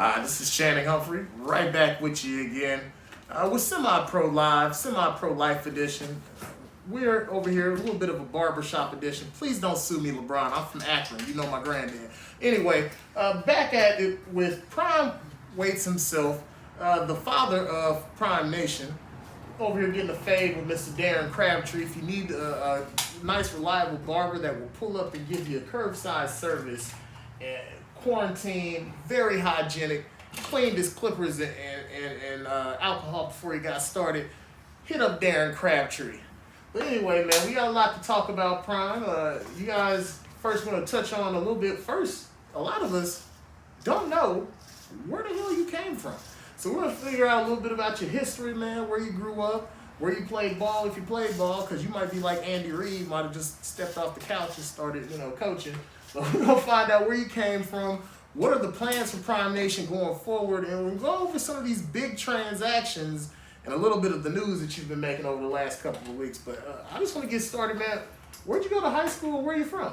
This is Channing Humphrey, right back with you again with Semi Pro Live, Semi Pro Life Edition. We're over here, a little bit of a barbershop edition. Please don't sue me, LeBron. I'm from Akron. You know my granddad. Anyway, back at it with Prime Waits himself, the father of Prime Nation. Over here getting a fade with Mr. Darren Crabtree. If you need a nice, reliable barber that will pull up and give you a curbside service, and quarantine, very hygienic, cleaned his clippers and alcohol before he got started, hit up Darren Crabtree. But anyway, man, we got a lot to talk about, Prime. You guys first want to touch on a little bit. First, a lot of us don't know where the hell you came from. So we're going to figure out a little bit about your history, man, where you grew up, where you played ball, if you played ball, because you might be like Andy Reid, might have just stepped off the couch and started, coaching. But we're going to find out where you came from, what are the plans for Prime Nation going forward, and we'll go over some of these big transactions and a little bit of the news that you've been making over the last couple of weeks. But I just want to get started, man. Where'd you go to high school? Where are you from?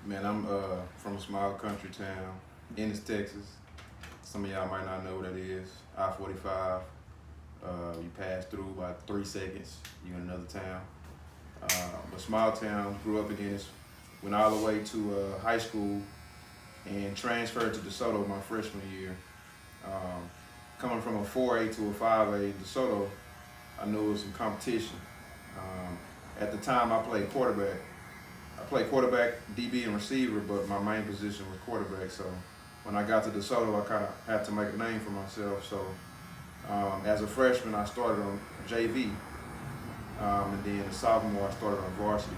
Man, I'm from a small country town, Ennis, Texas. Some of y'all might not know what that is. I-45. You pass through about 3 seconds, you're in another town. But small town, grew up in Ennis, went all the way to high school and transferred to DeSoto my freshman year. Coming from a 4A to a 5A, DeSoto, I knew it was some competition. At the time, I played quarterback. I played quarterback, DB, and receiver, but my main position was quarterback. So when I got to DeSoto, I kind of had to make a name for myself. So as a freshman, I started on JV, and then as a sophomore, I started on varsity.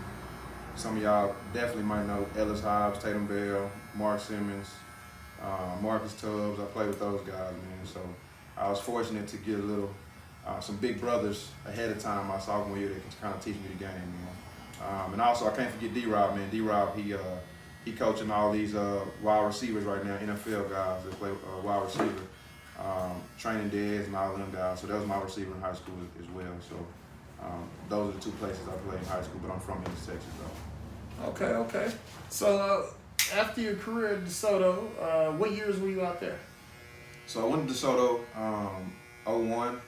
Some of y'all definitely might know Ellis Hobbs, Tatum Bell, Mark Simmons, Marcus Tubbs. I played with those guys, man. So I was fortunate to get some big brothers ahead of time my sophomore year that could kind of teach me the game, man. And also, I can't forget D-Rob, man. D-Rob, he coaching all these wide receivers right now, NFL guys that play wide receiver, training Dez and all of them guys. So that was my receiver in high school as well. So those are the 2 places I played in high school, but I'm from East Texas, though. Okay. So after your career at DeSoto, what years were you out there? So I went to DeSoto 01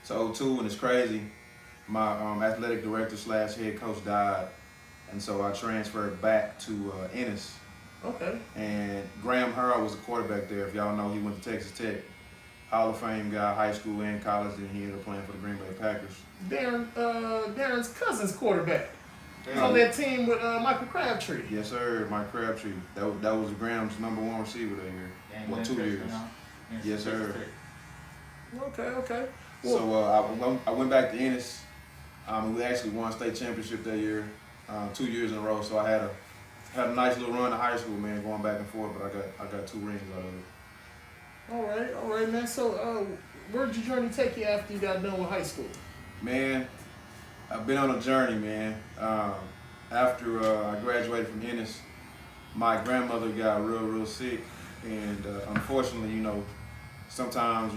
to 02, and it's crazy. My athletic director / head coach died, and so I transferred back to Ennis. Okay. And Graham Harrell was a quarterback there. If y'all know, he went to Texas Tech. Hall of Fame guy, high school and college, and he ended up playing for the Green Bay Packers. Darren's cousin's quarterback. He's on that team with Michael Crabtree. Yes, sir, Mike Crabtree. That was Graham's #1 receiver that year. Well, 2 years. Yes, sir. Okay. Well, So I went back to Ennis. We actually won state championship that year, 2 years in a row. So I had a nice little run in high school, man, going back and forth. But I got 2 rings out of it. All right, man. So where'd your journey take you after you got done with high school? Man, I've been on a journey, man. After I graduated from Ennis, my grandmother got real sick, and unfortunately, sometimes,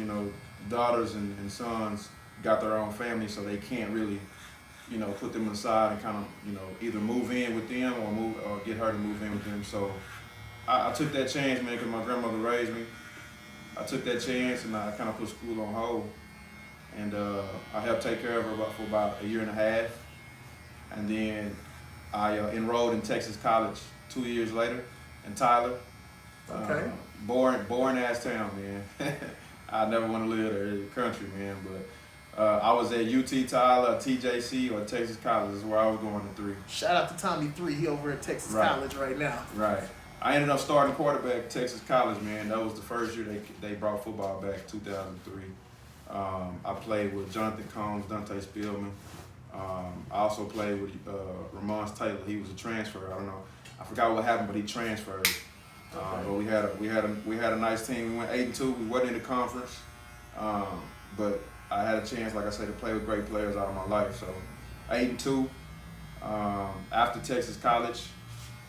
daughters and sons got their own family, so they can't really, put them aside and kind of, either move in with them or get her to move in with them. So I took that chance, man, because my grandmother raised me. I took that chance and I kind of put school on hold. And I helped take care of her for about a year and a half. And then I enrolled in Texas College 2 years later in Tyler. Okay. Boring ass town, man. I never want to live there in the country, man. But I was at UT Tyler, TJC, or Texas College is where I was going to 3. Shout out to Tommy 3. He over at Texas College right now. Right. I ended up starting quarterback at Texas College, man. That was the first year they brought football back, 2003. I played with Jonathan Combs, Dante Spielman. I also played with Ramon Taylor. He was a transfer. I don't know. I forgot what happened, but he transferred. Okay. But we had a nice team. We went 8-2. We wasn't in the conference, but I had a chance, like I said, to play with great players out of my life. So 8-2. After Texas College,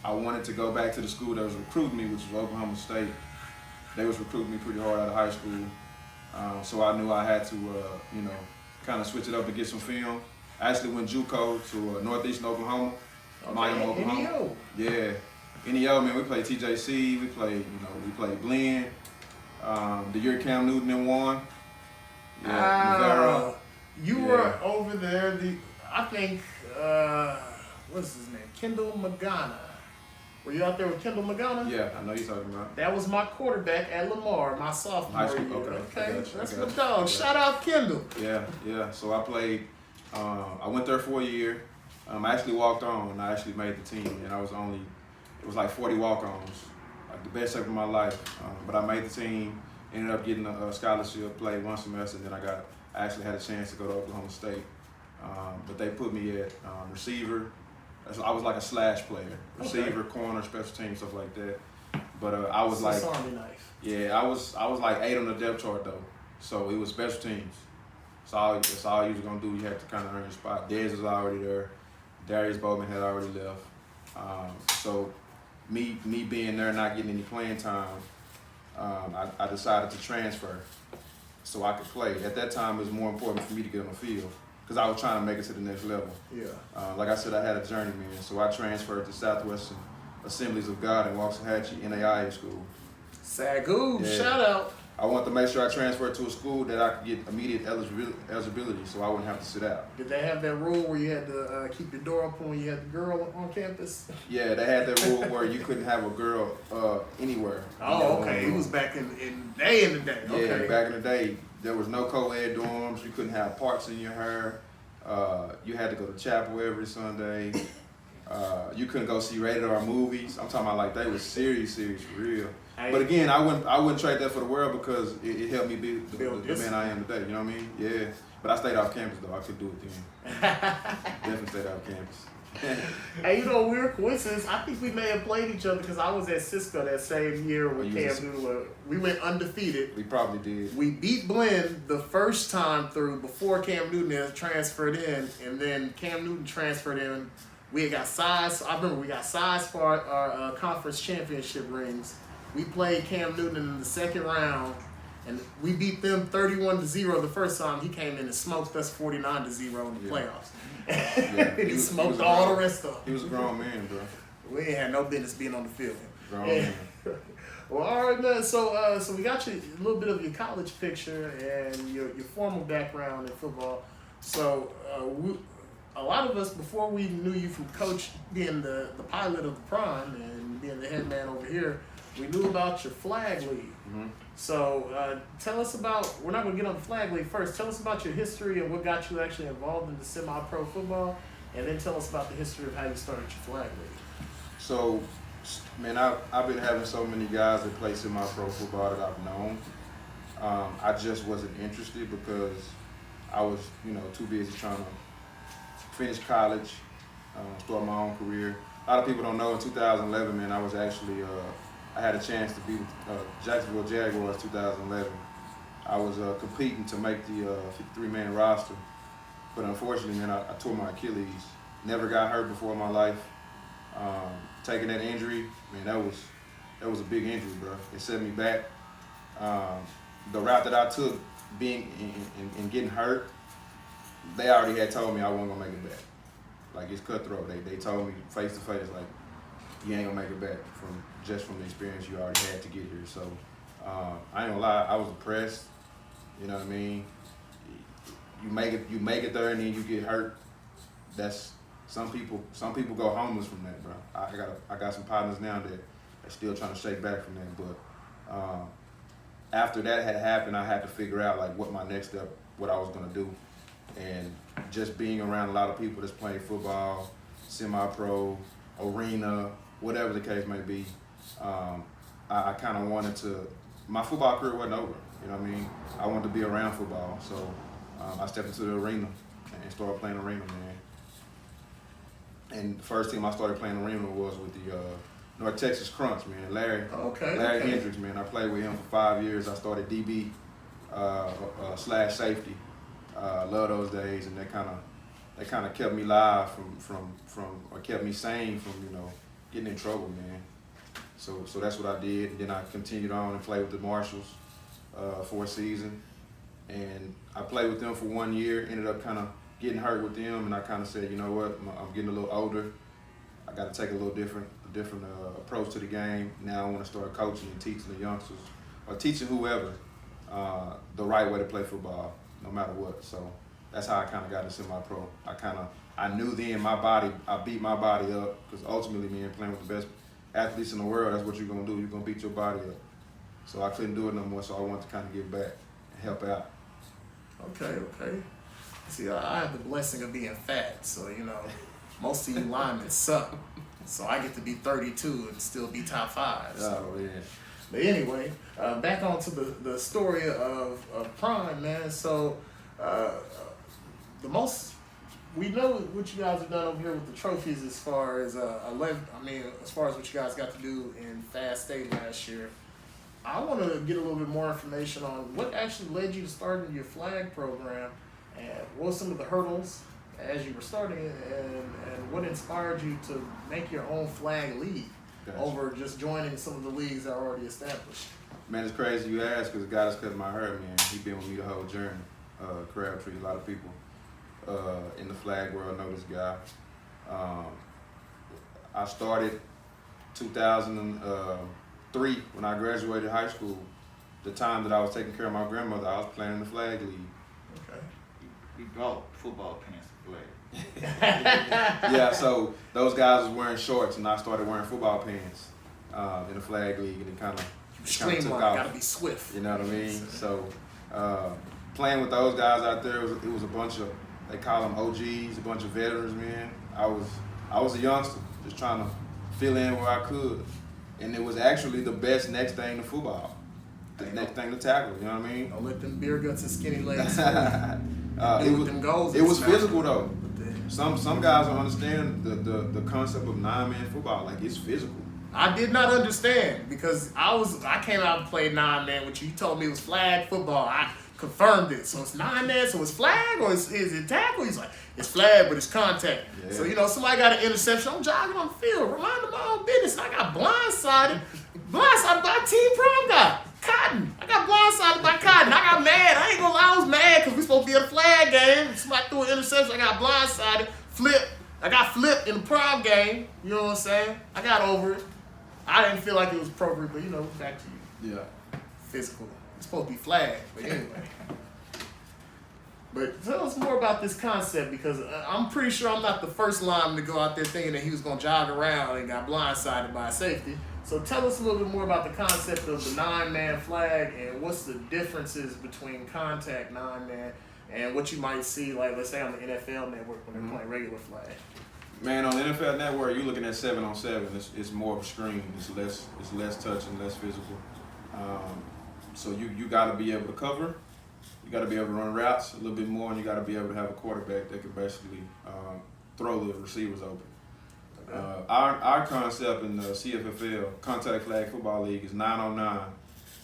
I wanted to go back to the school that was recruiting me, which was Oklahoma State. They was recruiting me pretty hard out of high school. So I knew I had to, kind of switch it up and get some film. I actually went JUCO to Northeastern Oklahoma, Miami, Oklahoma. NEO. Yeah, NEO, man. We played TJC. We played Blinn. The year Cam Newton and won. Ah, you Yeah. were over there. I think what's his name? Kendall Magana. Were you out there with Kendall Magana? Yeah, I know you're talking about. That was my quarterback at Lamar, my sophomore High school, year. okay. I got you, That's I my got you. dog. Yeah. Shout out Kendall. Yeah. So I played. I went there for a year. I actually walked on. I actually made the team, and it was like 40 walk-ons, like the best ever of my life. But I made the team. Ended up getting a scholarship, played one semester, and then I actually had a chance to go to Oklahoma State. But they put me at receiver. I was like a slash player, receiver, corner, special teams, stuff like that. But I was like, Swiss Army knife. yeah, I was like 8 on the depth chart though. So it was special teams. That's all you was gonna do. You had to kind of earn your spot. Dez was already there. Darius Bowman had already left. So me being there, not getting any playing time, I decided to transfer so I could play. At that time, it was more important for me to get on the field because I was trying to make it to the next level. Yeah. Like I said, I had a journeyman, so I transferred to Southwestern Assemblies of God in Waxahachie, NAIA school. Sagoo, Yeah. shout out. I wanted to make sure I transferred to a school that I could get immediate eligibility so I wouldn't have to sit out. Did they have that rule where you had to keep your door open when you had the girl on campus? Yeah, they had that rule where you couldn't have a girl anywhere. Oh, okay. It was back in the day. Yeah, Okay. back in the day, there was no co-ed dorms. You couldn't have parts in your hair. You had to go to chapel every Sunday. You couldn't go see rated R movies. I'm talking about like they was serious for real. Hey. But again, I wouldn't trade that for the world because it helped me be the Build man I am today. You know what I mean? Yeah. But I stayed off campus though. I could do it then. Definitely stayed off campus. Hey, you know, weird coincidence. I think we may have played each other because I was at Cisco that same year with you was Cam Newton. We went undefeated. We probably did. We beat Blinn the first time through before Cam Newton had transferred in, and then Cam Newton transferred in. We had got size. I remember we got size for our conference championship rings. We played Cam Newton in the second round, and we beat them 31-0 the first time. He came in and smoked us 49-0 in the playoffs. Yeah. And he smoked all the rest of them. He was a grown man, bro. We ain't had no business being on the field. Grown Yeah. man. Well, all right, man. So we got you a little bit of your college picture and your formal background in football. So a lot of us, before we knew you from Coach being the pilot of the Prime and being the head man over here, we knew about your flag league. Mm-hmm. So tell us about, we're not going to get on the flag league first. Tell us about your history and what got you actually involved in the semi-pro football, and then tell us about the history of how you started your flag league. So, man, I've been having so many guys that play semi-pro football that I've known. I just wasn't interested because I was, too busy trying to finish college, start my own career. A lot of people don't know in 2011, man, I was actually, I had a chance to be with Jacksonville Jaguars 2011. I was competing to make the 53-man roster, but unfortunately, man, I tore my Achilles. Never got hurt before in my life. Taking that injury, man, that was a big injury, bro. It set me back. The route that I took, being and getting hurt, they already had told me I wasn't gonna make it back. Like, it's cutthroat. They told me face to face, like, you ain't gonna make it back from the experience you already had to get here. So I ain't gonna lie, I was depressed. You know what I mean? You make it there and then you get hurt. That's some people go homeless from that, bro. I got some partners now that are still trying to shake back from that. But after that had happened, I had to figure out like what my next step, what I was gonna do. And just being around a lot of people that's playing football, semi-pro, arena, whatever the case may be, I kind of wanted to, my football career wasn't over, you know what I mean? I wanted to be around football, so I stepped into the arena and started playing arena, man. And the first team I started playing arena was with the North Texas Crunch, man. Larry Hendricks, man. I played with him for 5 years. I started DB slash safety. Love those days, and they kind of kept me live from or kept me sane from getting in trouble, man. So that's what I did. And then I continued on and played with the Marshalls for a season, and I played with them for 1 year. Ended up kind of getting hurt with them, and I kind of said, you know what, I'm getting a little older. I got to take a little different approach to the game. Now I want to start coaching and teaching the youngsters or teaching whoever the right way to play football, no matter what. So that's how I kind of got into semi-pro. I knew then I beat my body up, because ultimately, man, playing with the best athletes in the world, that's what you're gonna do. You're gonna beat your body up. So I couldn't do it no more. So I wanted to kind of give back and help out. Okay. See, I have the blessing of being fat, so most of you linemen suck. So I get to be 32 and still be top 5. So. Oh yeah. But anyway, back onto the story of Prime, man. So we know what you guys have done over here with the trophies as far as as far as what you guys got to do in Fast State last year. I want to get a little bit more information on what actually led you to starting your flag program, and what were some of the hurdles as you were starting it, and what inspired you to make your own flag league. Gotcha. Over just joining some of the leagues that are already established. Man, it's crazy you ask, because the guy that's cutting my hair, man, he been with me the whole journey. Crabtree, a lot of people in the flag world know this guy. I started 2003 when I graduated high school. The time that I was taking care of my grandmother, I was playing in the flag league. Okay. We brought football pants to play. Yeah, so those guys was wearing shorts, and I started wearing football pants in the flag league, and it kind of took off. Gotta be swift. You know what I mean? So playing with those guys out there, it was a bunch of, they call them OGs, a bunch of veterans, man. I was a youngster, just trying to fill in where I could, and it was actually the best next thing to football, the next thing to tackle. You know what I mean? Don't let them beer guts and skinny legs. It was physical though. Some guys don't understand the concept of 9-man football. Like, it's physical. I did not understand, because I came out and played 9-man with you. You told me it was flag football. I confirmed it. So it's 9-man, so it's flag, or is it tackle? He's like, it's flag, but it's contact. Yeah. So, somebody got an interception. I'm jogging on the field, remind them my own business. And I got blindsided by Team Prom guy, Cotton. I got blindsided by Cotton. I got mad. I ain't gonna lie, I was mad because we supposed to be at a flag game. Somebody threw an interception. I got blindsided, flipped. I got flipped in the prom game. You know what I'm saying? I got over it. I didn't feel like it was appropriate, but back to you. Yeah. Physical. It's supposed to be flag, but anyway. But tell us more about this concept, because I'm pretty sure I'm not the first lineman to go out there thinking that he was going to jog around and got blindsided by a safety. So tell us a little bit more about the concept of the 9-man flag, and what's the differences between contact 9-man and what you might see, like, let's say on the NFL Network when they're playing regular flag. Man, on the NFL Network, you're looking at 7-on-7. It's more of a screen. It's less touch and less physical. So you got to be able to cover. You got to be able to run routes a little bit more, and you got to be able to have a quarterback that can basically throw the receivers open. Okay. Our concept in the CFFL, Contact Flag Football League, is 9-on-9.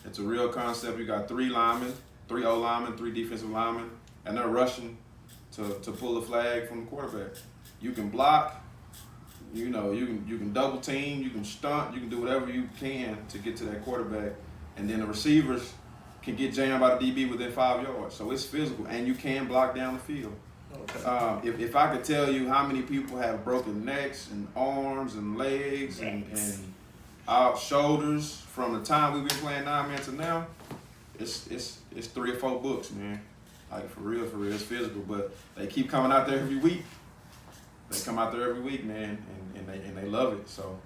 It's a real concept. You got 3 linemen, 3 O linemen, 3 defensive linemen, and they're rushing to pull the flag from the quarterback. You can block, you can double team, you can stunt, you can do whatever you can to get to that quarterback, and then the receivers can get jammed by the DB within 5 yards. So it's physical, and you can block down the field. Okay. If I could tell you how many people have broken necks and arms and legs and shoulders from the time we've been playing 9-man to now, it's 3 or 4 books, man. Like, for real, it's physical. But they keep coming out there every week. They come out there every week, man, and they love it. So.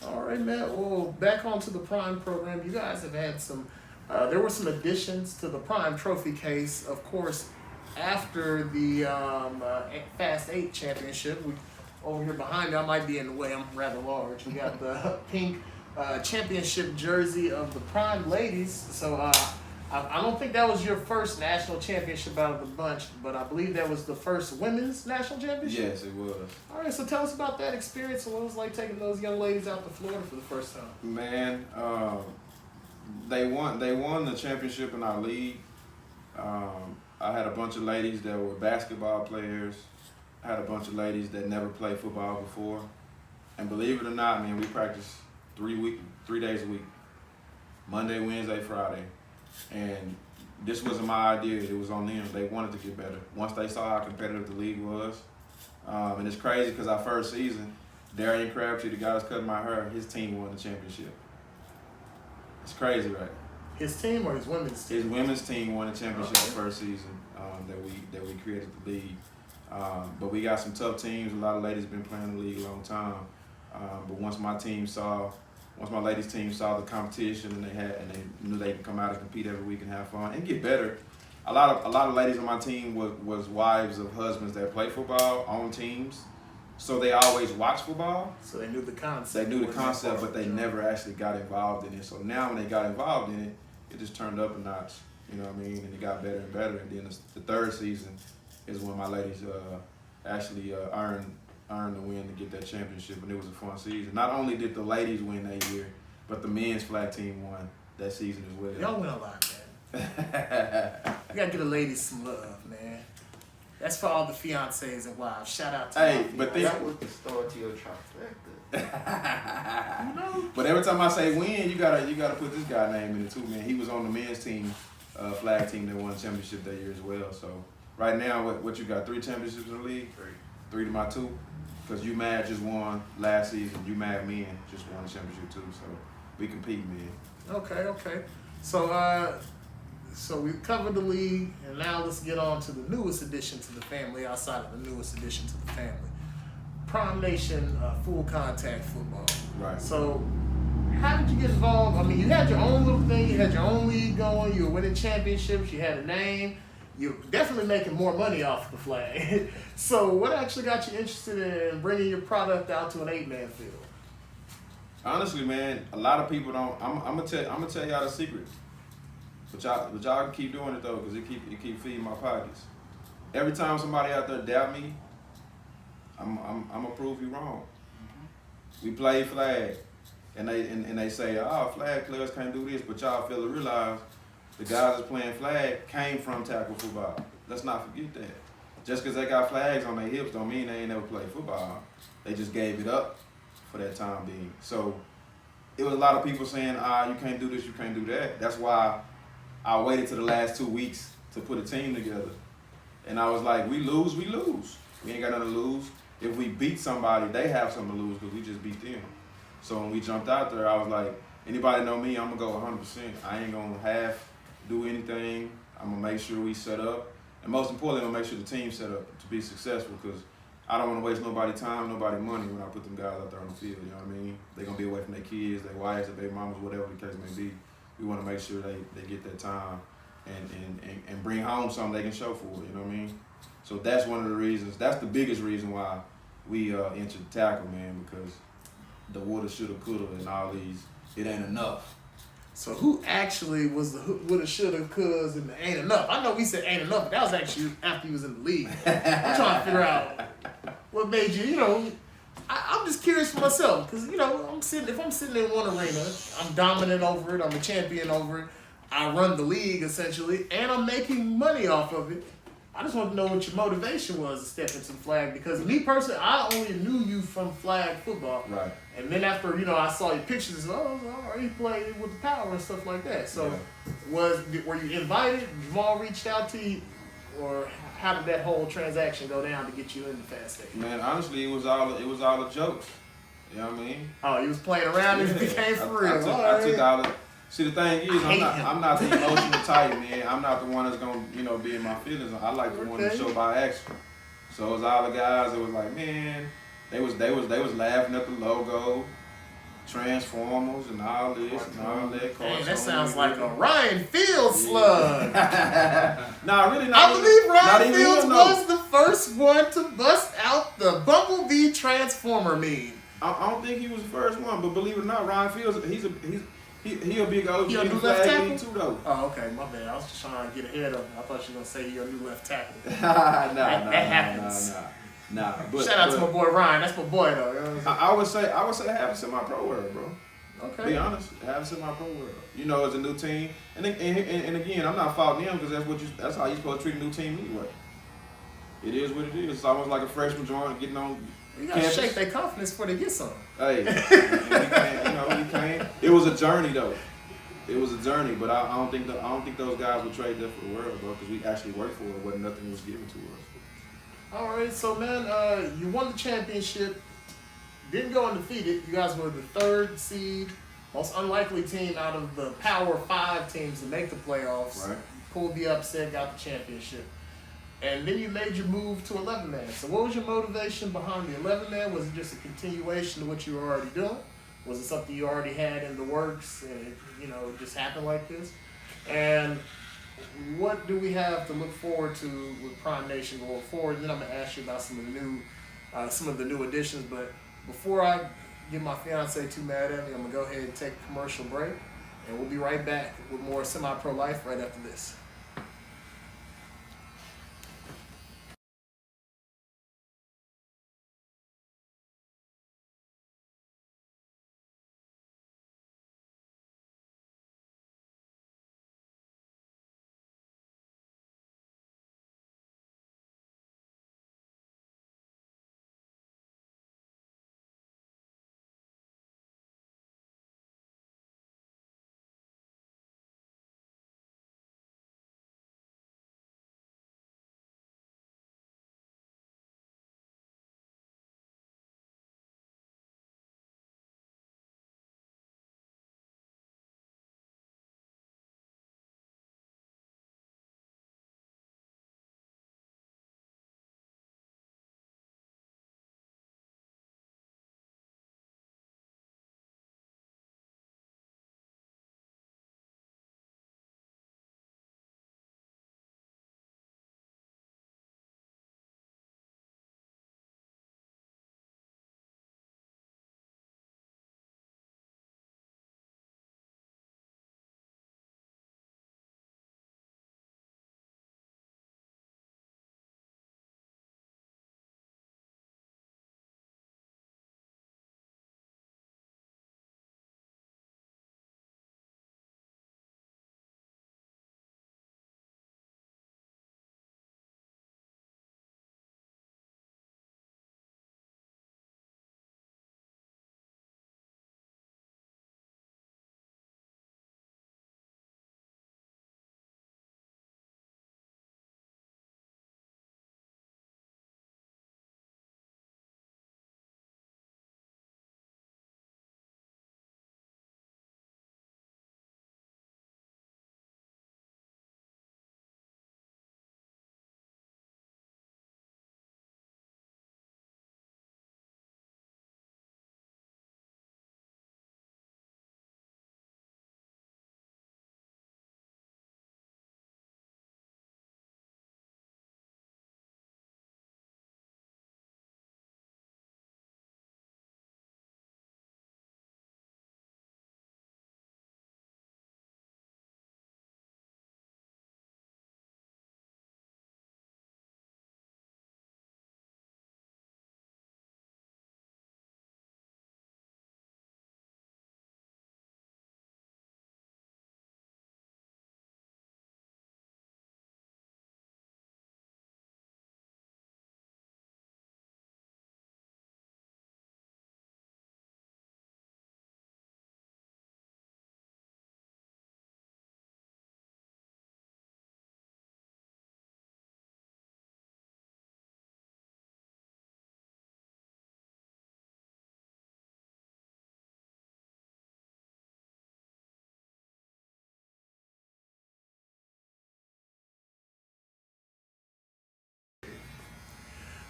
All right, man. Well, back onto the Prime program. You guys have had some. There were some additions to the Prime Trophy case, of course, after the Fast 8 championship. Over here behind me, I might be in the way. I'm rather large. We got the pink championship jersey of the Prime ladies. So I don't think that was your first national championship out of the bunch, but I believe that was the first women's national championship? Yes, it was. All right, so tell us about that experience and what it was like taking those young ladies out to Florida for the first time. Man, they won the championship in our league. I had a bunch of ladies that were basketball players. I had a bunch of ladies that never played football before. And believe it or not, man, we practiced 3 days a week. Monday, Wednesday, Friday. And this wasn't my idea. It was on them. They wanted to get better. Once they saw how competitive the league was. And it's crazy because our first season, Darian Crabtree, the guy that's cutting my hair, his team won the championship. It's crazy, right? His team or his women's team? His women's team won the championship the first season that we created the league. But we got some tough teams. A lot of ladies been playing the league a long time. But once my ladies team saw the competition and they knew they could come out and compete every week and have fun and get better. A lot of ladies on my team was wives of husbands that play football on teams. So they always watch football. So they knew the concept. They knew the concept, but they never actually got involved in it. So now when they got involved in it, it just turned up a notch. You know what I mean? And it got better and better. And then the third season is when my ladies actually earned the win to get that championship, and it was a fun season. Not only did the ladies win that year, but the men's flag team won that season as well. Y'all win a lot, man. You gotta give the ladies some love, man. That's for all the fiancés and wives. Shout out to Hey, my but fiancés. That was the start to your trifecta. You know? But every time I say win, you gotta put this guy name in it too, man. He was on the men's team, flag team that won the championship that year as well. So right now, what you got? 3 championships in the league? 3 to my 2. Because UMass just won last season. UMass men just won the championship too. So we compete, man. Okay. So we covered the league, and now let's get on to the newest addition to the family outside of the newest addition to the family. Prime Nation full contact football. Right. So how did you get involved? I mean, you had your own little thing, you had your own league going, you were winning championships, you had a name, you're definitely making more money off the flag. So what actually got you interested in bringing your product out to an 8-man field? Honestly, man, a lot of people don't. I'm gonna tell y'all the secret. But y'all can keep doing it though, because it keep feeding my pockets. Every time somebody out there doubt me, I'm gonna prove you wrong. We play flag, and they say, oh, flag players can't do this, but y'all fail to realize the guys that's playing flag came from tackle football. Let's not forget that. Just because they got flags on their hips don't mean they ain't never played football. They just gave it up for that time being. So it was a lot of people saying, you can't do this, you can't do that. That's why I waited till the last 2 weeks to put a team together. And I was like, we lose, we lose. We ain't got nothing to lose. If we beat somebody, they have something to lose because we just beat them. So when we jumped out there, I was like, anybody know me, I'm going to go 100%. I ain't going to half do anything. I'm going to make sure we set up. And most importantly, I'm going to make sure the team's set up to be successful because I don't want to waste nobody's time, nobody's money when I put them guys out there on the field. You know what I mean? They're going to be away from their kids, their wives, their baby mamas, whatever the case may be. We want to make sure they get that time and bring home something they can show for it, you know what I mean? So that's one of the reasons, that's the biggest reason why we entered tackle, man, because the woulda, shoulda, coulda, and all these, it ain't enough. So who actually was the woulda, shoulda, cuz, and the ain't enough? I know we said ain't enough, but that was actually after you was in the league. I'm trying to figure out what made you, I'm just curious for myself, because, if I'm sitting in one arena, I'm dominant over it, I'm a champion over it, I run the league essentially, and I'm making money off of it. I just want to know what your motivation was to step into the flag, because me personally, I only knew you from flag football. Right. And then after, I saw your pictures, he played with the power and stuff like that. So were you invited? Jamal reached out to you? Or how did that whole transaction go down to get you in the fast state? Man, honestly, it was all a joke. You know what I mean? Oh, you was playing around and it became for real. I took all the. See, the thing is, I'm not the emotional type, man. I'm not the one that's gonna, be in my feelings. I like the one to show by action. So it was all the guys that was like, man, they was laughing at the logo, Transformers, and all this and all that. Dang, that sounds like a Ryan Fields slug. Nah, really not. I believe Ryan Fields no. was the first one to bust out the Bumblebee Transformer meme. I don't think he was the first one, but believe it or not, Ryan Fields, he a big OG He a in new the left flag tackle? league too, though. Oh, okay, my bad. I was just trying to get ahead of him. I thought you were going to say you're a new left tackle. That happens. Nah. But, Shout out to my boy Ryan. That's my boy, though. You know what I'm saying? I would say have a semi-pro world, bro. Okay. Be honest, have a semi-pro world. It's a new team, and again, I'm not faulting them because that's how you're supposed to treat a new team anyway. It is what it is. It's almost like a freshman joining, getting on. You gotta campus. shake their confidence before they get some. Hey, you can't. It was a journey though. It was a journey, but I don't think those guys would trade that for the world, bro, because we actually worked for it, but nothing was given to us. All right, so man, you won the championship. Didn't go undefeated. You guys were the 3rd seed most unlikely team out of the Power 5 teams to make the playoffs. Right. Pulled the upset, got the championship. And then you made your move to 11-man. So what was your motivation behind the 11-man? Was it just a continuation of what you were already doing? Was it something you already had in the works and it, it just happened like this? And what do we have to look forward to with Prime Nation going forward? And then I'm gonna ask you about some of the new additions. But before I get my fiance too mad at me, I'm gonna go ahead and take a commercial break, and we'll be right back with more Semi-Pro Life right after this.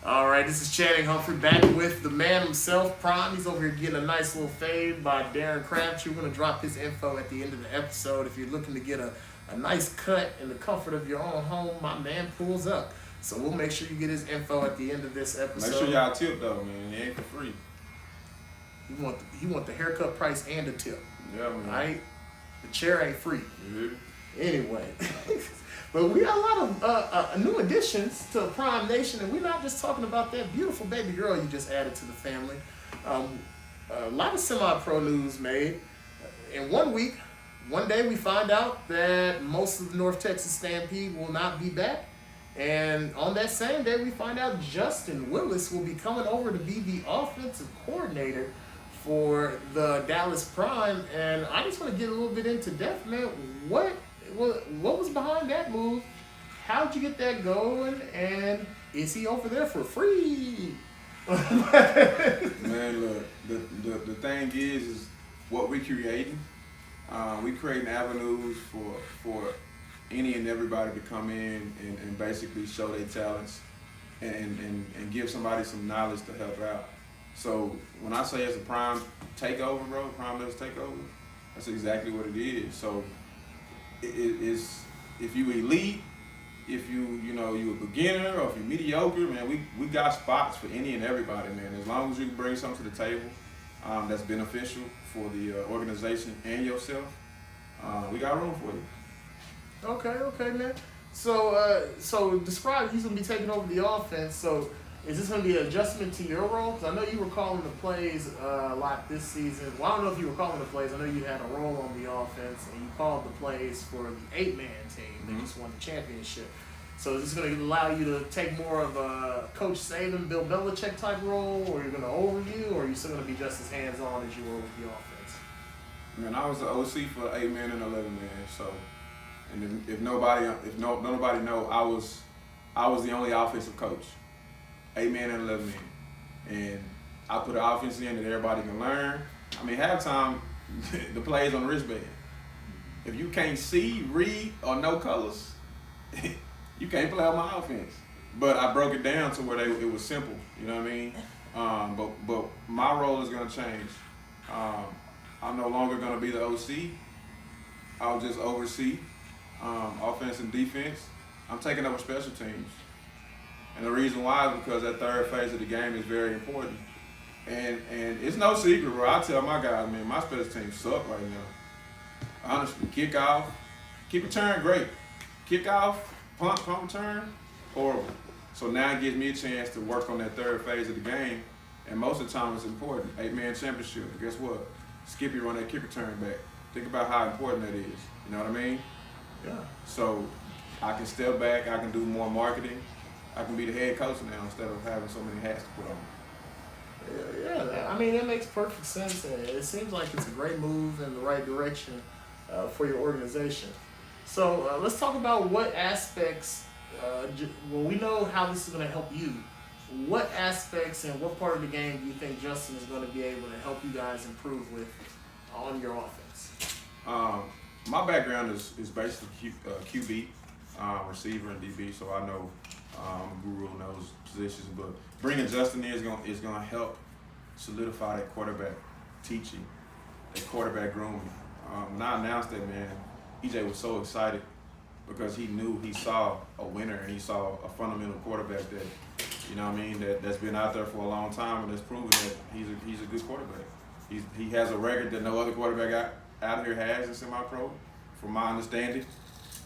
All right, this is Channing Humphrey back with the man himself, Prime. He's over here getting a nice little fade by Darren Crabtree. We're going to drop his info at the end of the episode. If you're looking to get a nice cut in the comfort of your own home, my man pulls up. So we'll make sure you get his info at the end of this episode. Make sure y'all tip though, man. It ain't for free. He want the haircut price and the tip. Yeah, man. All right? The chair ain't free. Mm-hmm. Anyway. But we got a lot of new additions to Prime Nation, and we're not just talking about that beautiful baby girl you just added to the family. A lot of semi-pro news made. In 1 week, one day we find out that most of the North Texas Stampede will not be back. And on that same day, we find out Justin Willis will be coming over to be the offensive coordinator for the Dallas Prime. And I just want to get a little bit into depth, man. What was behind that move? How'd you get that going? And is he over there for free? Man, look, the thing is what we're creating. We creating avenues for any and everybody to come in and basically show their talents and give somebody some knowledge to help out. So when I say it's a prime takeover, bro, prime level takeover, that's exactly what it is. So it's if you elite, if you a beginner, or if you're mediocre, man, we got spots for any and everybody, man. As long as you can bring something to the table that's beneficial for the organization and yourself, we got room for you. Okay, man. So describe. He's gonna be taking over the offense. So is this gonna be an adjustment to your role? Because I know you were calling the plays a lot this season. Well, I don't know if you were calling the plays. I know you had a role on the offense, and you called the plays for the 8-man team that just won the championship. So is this gonna allow you to take more of a Coach Saban, Bill Belichick type role, or you're gonna overview, or are you still gonna be just as hands-on as you were with the offense? Man, I was the OC for 8-man and 11-man. So, and if nobody know, I was the only offensive coach, 8-man and 11-man, and I put an offense in that everybody can learn. I mean, halftime, the plays on the wristband. If you can't see, read, or know colors, you can't play on my offense. But I broke it down to where it was simple. You know what I mean? But my role is gonna change. I'm no longer gonna be the OC. I'll just oversee offense and defense. I'm taking over special teams. And the reason why is because that third phase of the game is very important. And it's no secret, bro. I tell my guys, man, my special teams suck right now. Honestly, kickoff, kick return, great. Kickoff, punt return, horrible. So now it gives me a chance to work on that third phase of the game. And most of the time it's important. 8-man championship. Guess what? Skippy run that kick return back. Think about how important that is. You know what I mean? Yeah. So I can step back, I can do more marketing. I can be the head coach now instead of having so many hats to put on. Yeah, I mean, that makes perfect sense. And it seems like it's a great move in the right direction for your organization. So let's talk about what aspects, well, we know how this is going to help you. What aspects and what part of the game do you think Justin is going to be able to help you guys improve with on your offense? My background is basically QB, receiver, and DB, so I know I'm a guru in those positions. But bringing Justin in is gonna help solidify that quarterback teaching, that quarterback grooming. When I announced that, man, EJ was so excited because he knew he saw a winner and he saw a fundamental quarterback that, you know what I mean, that's been out there for a long time and that's proven that he's a good quarterback. He has a record that no other quarterback out here has in semi-pro, from my understanding.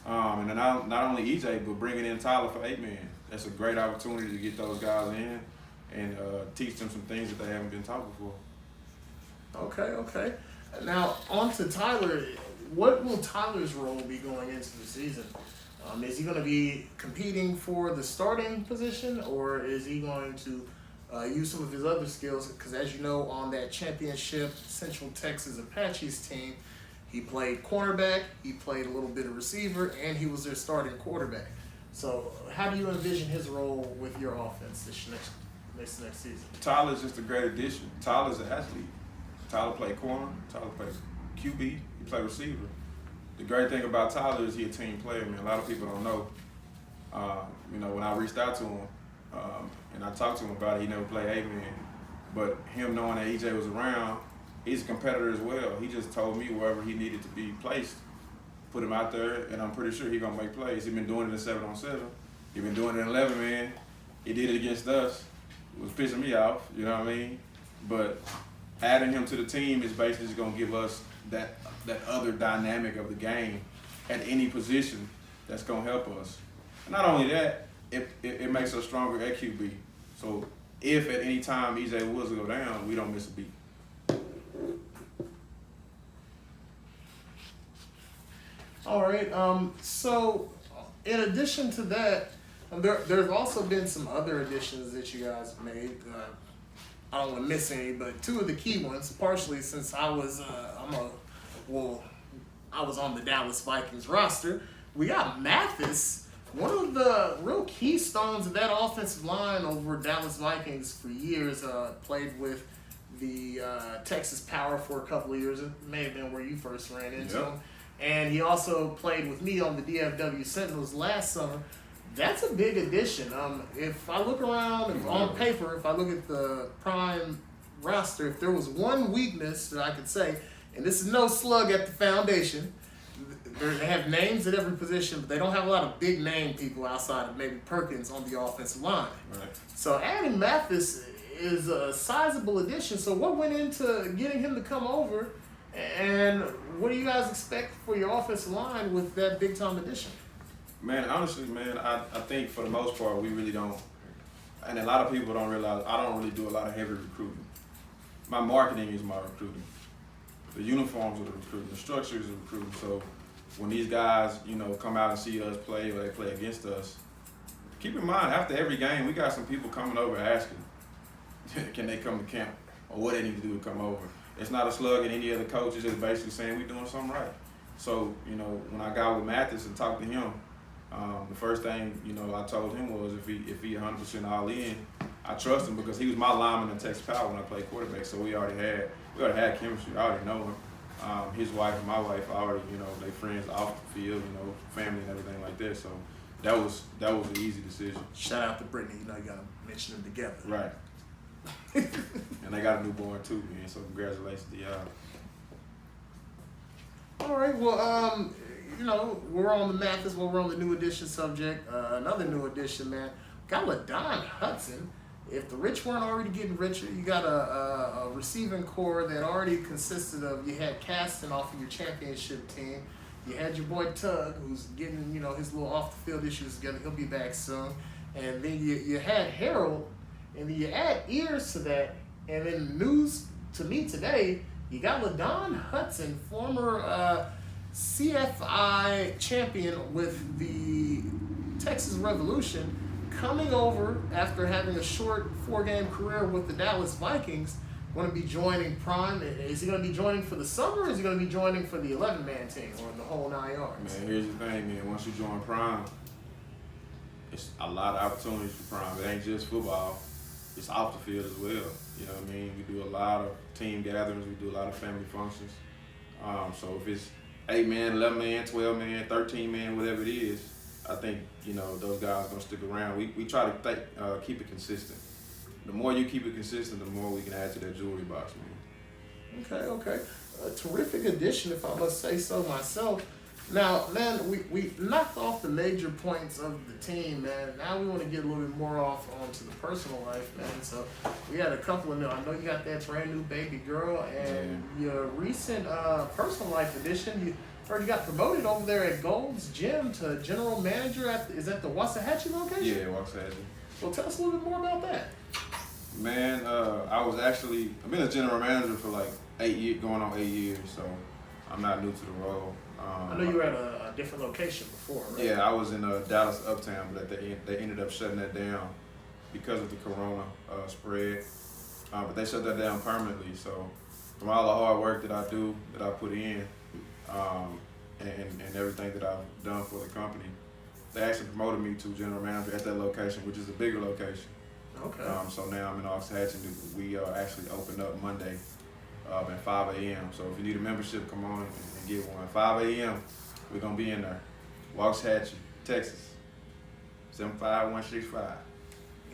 And then not only EJ, but bringing in Tyler for 8-man. That's a great opportunity to get those guys in and teach them some things that they haven't been taught before. Okay. Now, on to Tyler. What will Tyler's role be going into the season? Is he going to be competing for the starting position, or is he going to use some of his other skills? Because as you know, on that championship Central Texas Apaches team, he played cornerback, he played a little bit of receiver, and he was their starting quarterback. So how do you envision his role with your offense this next season? Tyler's just a great addition. Tyler's an athlete. Tyler played corner, Tyler played QB, he played receiver. The great thing about Tyler is he's a team player, man. A lot of people don't know. When I reached out to him and I talked to him about it, he never played 8-man. But him knowing that EJ was around, he's a competitor as well. He just told me wherever he needed to be placed, put him out there, and I'm pretty sure he's going to make plays. He's been doing it in 7-on-7. He's been doing it in 11-man. He did it against us. It was pissing me off, you know what I mean? But adding him to the team is basically just going to give us that other dynamic of the game at any position that's going to help us. And not only that, it makes us stronger at QB. So if at any time EJ Woods will go down, we don't miss a beat. All right. So in addition to that, there's also been some other additions that you guys have made. I don't want to miss any, but two of the key ones, partially since I was on the Dallas Vikings roster. We got Mathis, one of the real keystones of that offensive line over Dallas Vikings for years. Played with the Texas Power for a couple of years. It may have been where you first ran into Yep. him. And he also played with me on the DFW Sentinels last summer. That's a big addition. If I look around, on paper, if I look at the Prime roster, if there was one weakness that I could say, and this is no slug at the foundation, they have names at every position, but they don't have a lot of big name people outside of maybe Perkins on the offensive line. Right. So adding Mathis is a sizable addition. So what went into getting him to come over, and what do you guys expect for your offensive line with that big time addition? Man, honestly, man, I think for the most part we really don't, and a lot of people don't realize I don't really do a lot of heavy recruiting. My marketing is my recruiting. The uniforms are the recruiting. The structure is the recruiting. So when these guys, come out and see us play or they play against us, keep in mind after every game we got some people coming over asking, can they come to camp or what they need to do to come over. It's not a slug at any other coach. It's just basically saying we're doing something right. So when I got with Mathis and talked to him, the first thing I told him was if he 100% all in, I trust him because he was my lineman in Texas Power when I played quarterback. So we already had chemistry. I already know him. His wife and my wife already they friends off the field, family and everything like that. So that was an easy decision. Shout out to Brittany. You gotta mention them together. Right. And they got a newborn too, man. So congratulations to y'all. All right. Well, we're on the Mathis. We're on the new addition subject. Another new addition, man. Got LaDon Hudson. If the rich weren't already getting richer, you got a receiving core that already consisted of, you had Caston off of your championship team. You had your boy Tug, who's getting, his little off the field issues together. He'll be back soon. And then you had Harold, and then you add Ears to that. And then news to me today, you got LaDon Hudson, former CFI champion with the Texas Revolution, coming over after having a short 4-game career with the Dallas Vikings. Going to be joining Prime. Is he going to be joining for the summer, or is he going to be joining for the 11-man team or the whole 9 yards? Man, here's the thing, man. Once you join Prime, it's a lot of opportunities for Prime. It ain't just football. It's off the field as well. You know what I mean? We do a lot of team gatherings. We do a lot of family functions. So if it's 8-man, 11-man, 12-man, 13-man, whatever it is, I think, those guys are going to stick around. We try to keep it consistent. The more you keep it consistent, the more we can add to that jewelry box, man. Okay. A terrific addition, if I must say so myself. Now, man, we knocked off the major points of the team, man. Now we want to get a little bit more off onto the personal life, man. So we had a couple of new. I know you got that brand new baby girl, and your recent personal life addition. You already got promoted over there at Gold's Gym to general manager is that the Waxahachie location? Yeah, Waxahachie. Well, tell us a little bit more about that. Man, I've been a general manager for like 8 years, going on 8 years, so I'm not new to the role. I know you were at a different location before, right? Yeah, I was in Dallas Uptown, but they ended up shutting that down because of the corona spread. But they shut that down permanently. So from all the hard work that I do, that I put in, and everything that I've done for the company, they actually promoted me to general manager at that location, which is a bigger location. Okay. So now I'm in Waxahachie. We actually opened up Monday at 5 a.m. So if you need a membership, come on and get one. 5 a.m. We're going to be in there. Waxahachie, Texas, 75165.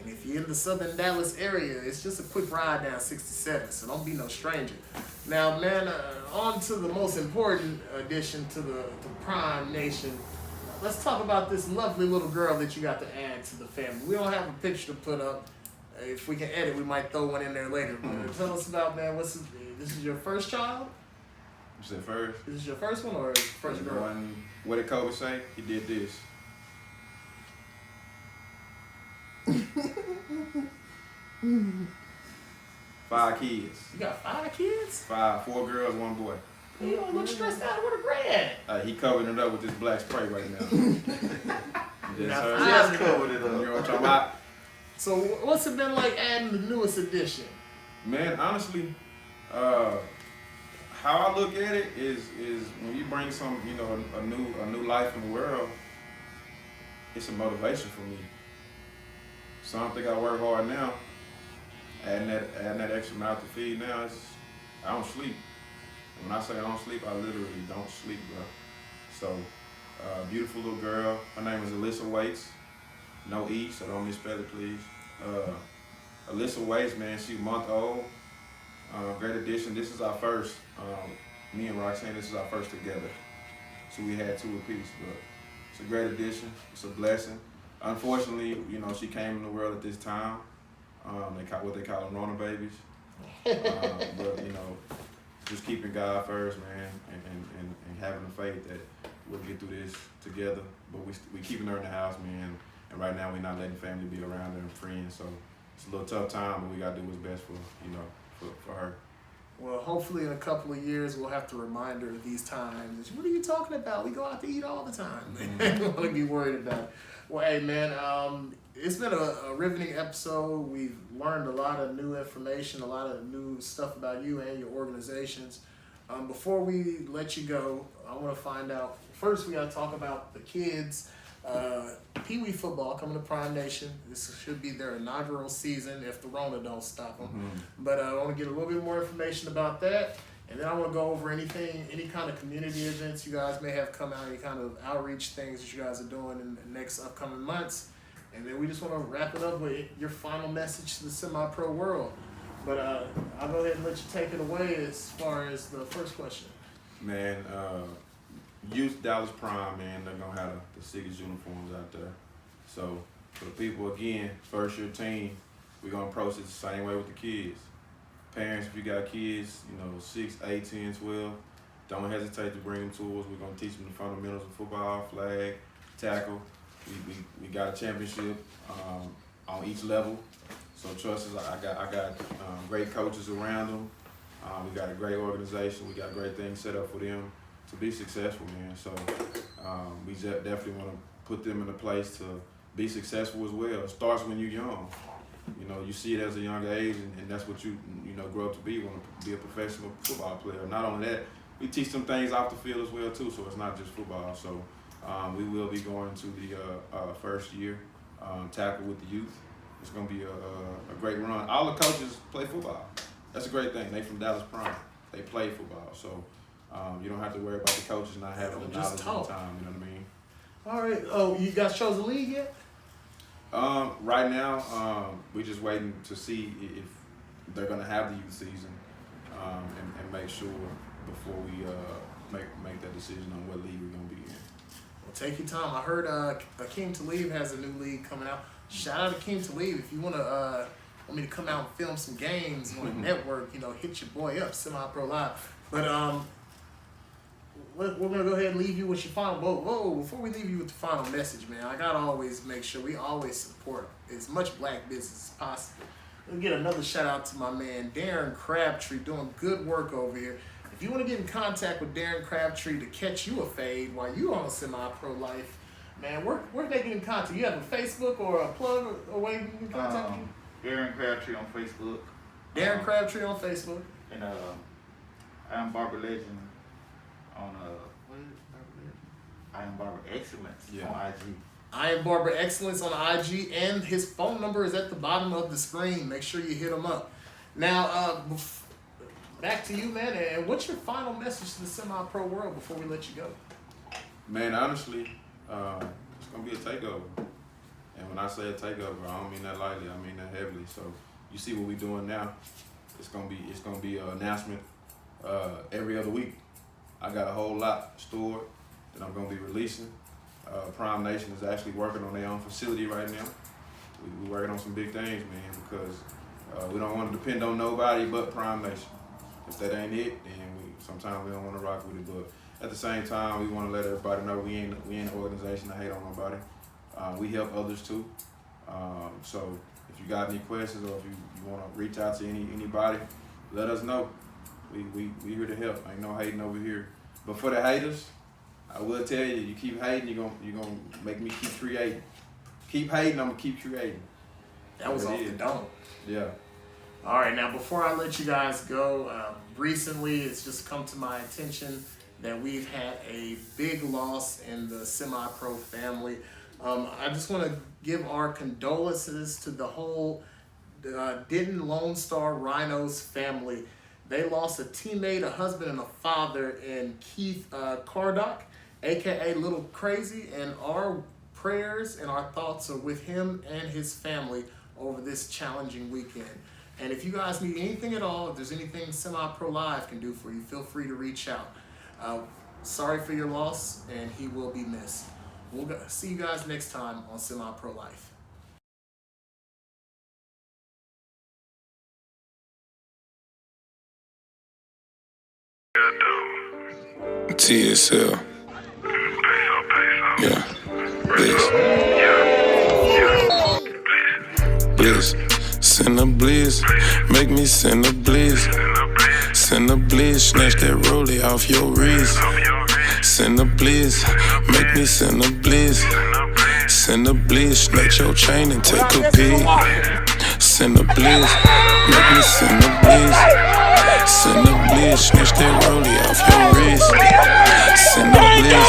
And if you're in the southern Dallas area, it's just a quick ride down 67, so don't be no stranger. Now, man, on to the most important addition to the Prime Nation. Let's talk about this lovely little girl that you got to add to the family. We don't have a picture to put up. If we can edit, we might throw one in there later. But tell us about, man, this is your first child? You said first? This is your first one or first girl? What did Kobe say? He did this. Five kids. You got 5 kids? 4 girls, 1 boy. You don't look stressed out. Where the bread? He covered it up with this black spray right now. Just covered it You know up. what I'm talking about? So what's it been like adding the newest addition? Man, honestly, how I look at it is when you bring a new life in the world, it's a motivation for me. Some think I work hard now. adding that extra mouth to feed now, I don't sleep. And when I say I don't sleep, I literally don't sleep, bro. So, beautiful little girl. Her name is Alyssa Waits. No E, so don't misspell it, please. Alyssa Waits, man, she's a month old. Great addition. This is our first. Me and Roxanne, this is our first together. So we had 2 apiece, but it's a great addition. It's a blessing. Unfortunately, you know, she came in the world at this time. They call what they call them Rona babies. But you know, just keeping God first, man, and having the faith that we'll get through this together. But we keeping her in the house, man. And right now we're not letting family be around her and friends. So it's a little tough time, but we gotta do what's best for for her. Well, hopefully in a couple of years we'll have to remind her of these times. What are you talking about? We go out to eat all the time. We don't want to be worried about it. Well, hey man, it's been a riveting episode. We've learned a lot of new information, a lot of new stuff about you and your organizations. Before we let you go, I want to find out, first we got to talk about the kids. Pee Wee football coming to Prime Nation. This should be their inaugural season if the Rona don't stop them. But I want to get a little bit more information about that, and then I want to go over any kind of community events you guys may have come out, any kind of outreach things that you guys are doing in the next upcoming months, and then we just want to wrap it up with your final message to the semi-pro world. But I'll go ahead and let you take it away as far as the first question. Man, Youth Dallas Prime, man, they're gonna have the sickest uniforms out there. So for the people, again, first year team, we're gonna approach it the same way with the kids. Parents, if you got kids, you know, 6, 8, 10, 12, don't hesitate to bring them to us. We're gonna teach them the fundamentals of football, flag, tackle. We got a championship on each level. So trust us, I got great coaches around them. We got a great organization. We got great things set up for them to be successful, man. So we definitely want to put them in a place to be successful as well. It starts when you're young. You know, you see it as a young age, and that's what you grow up to be. You want to be a professional football player. Not only that, we teach them things off the field as well too. So it's not just football. So we will be going to the first year tackle with the youth. It's gonna be a great run. All the coaches play football. That's a great thing. They from Dallas Prime. They play football. So you don't have to worry about the coaches not having the knowledge all the time. You know what I mean? All right. Oh, you guys chose the league yet? Right now, we're just waiting to see if they're gonna have the youth season, and make sure before we make that decision on what league we're gonna be in. Well, take your time. I heard Akeem Talib has a new league coming out. Shout out to Akeem Talib. If you want me to come out and film some games on the network, hit your boy up, Semi-Pro Live. But we're gonna go ahead and leave you with your final. Whoa! Before we leave you with the final message, man, I gotta always make sure we always support as much black business as possible. We'll get another shout out to my man Darren Crabtree doing good work over here. If you want to get in contact with Darren Crabtree to catch you a fade while you on Semi-Pro Life, man, where they get in contact? You have a Facebook or a plug or way you can contact you? Darren Crabtree on Facebook. Darren Crabtree on Facebook. And I am Barber Legend on I am Barber Excellence on IG. I am Barber Excellence on IG, and his phone number is at the bottom of the screen. Make sure you hit him up. Now, back to you, man. And what's your final message to the semi-pro world before we let you go? Man, honestly, it's gonna be a takeover. And when I say a takeover, I don't mean that lightly. I mean that heavily. So you see what we're doing now. It's gonna be an announcement every other week. I got a whole lot stored that I'm gonna be releasing. Prime Nation is actually working on their own facility right now. We're working on some big things, man, because we don't want to depend on nobody but Prime Nation. If that ain't it, then sometimes we don't want to rock with it. But at the same time, we want to let everybody know we ain't an organization that hate on nobody. We help others too. So if you got any questions or if you want to reach out to anybody, let us know. We here to help. Ain't no hating over here. But for the haters, I will tell you, you keep hating, you're gonna make me keep creating. Keep hating, I'm gonna keep creating. That was off the dome. Yeah. All right, now before I let you guys go, recently it's just come to my attention that we've had a big loss in the semi-pro family. I just want to give our condolences to the whole Denton Lone Star Rhinos family. They lost a teammate, a husband, and a father in Keith Cardock, aka Little Crazy, and our prayers and our thoughts are with him and his family over this challenging weekend. And if you guys need anything at all, if there's anything Semi-Pro Live can do for you, feel free to reach out. Sorry for your loss, and he will be missed. We'll see you guys next time on Semi-Pro Life. TSL. Yeah. Bliss. Send a bliss. Make me send a bliss. Send a bliss. Snatch that rollie off your wrist. Send a bliss. Make me send a bliss. Send a bliss. Snatch your chain and take a peek. Send a bliss. Make me send a bliss. Send a bliss. Snatch that rollie off your wrist. Send a bliss.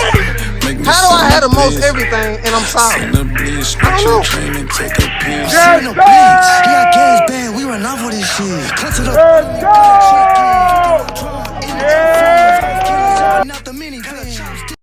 Make me How do I have the most bliss. everything and I'm sorry? Send a bliss. Snatch your chain and take a pill. Send a blitz. He got gas bag. We run off with this shit. Cut to the. Let's go. Yeah. Not the minivan.